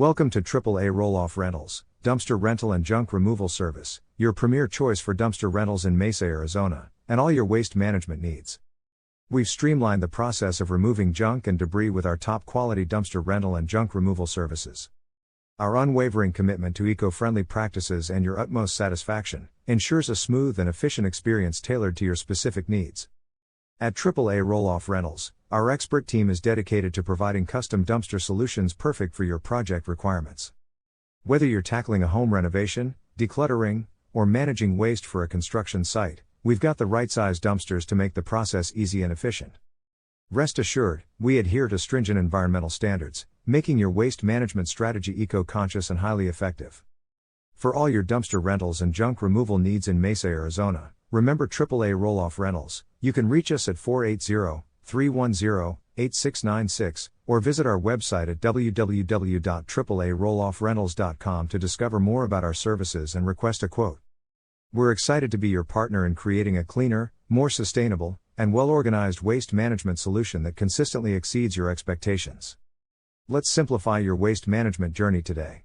Welcome to AAA Roll Off Rentals, dumpster rental and junk removal service, your premier choice for dumpster rentals in Mesa, Arizona, and all your waste management needs. We've streamlined the process of removing junk and debris with our top quality dumpster rental and junk removal services. Our unwavering commitment to eco-friendly practices and your utmost satisfaction ensures a smooth and efficient experience tailored to your specific needs. At AAA Roll Off Rentals, our expert team is dedicated to providing custom dumpster solutions perfect for your project requirements. Whether you're tackling a home renovation, decluttering, or managing waste for a construction site, we've got the right size dumpsters to make the process easy and efficient. Rest assured, we adhere to stringent environmental standards, making your waste management strategy eco-conscious and highly effective. For all your dumpster rentals and junk removal needs in Mesa, Arizona, remember AAA Roll Off Rentals. You can reach us at 480-310-8696, or visit our website at www.AAARollOffRentals.com to discover more about our services and request a quote. We're excited to be your partner in creating a cleaner, more sustainable, and well-organized waste management solution that consistently exceeds your expectations. Let's simplify your waste management journey today.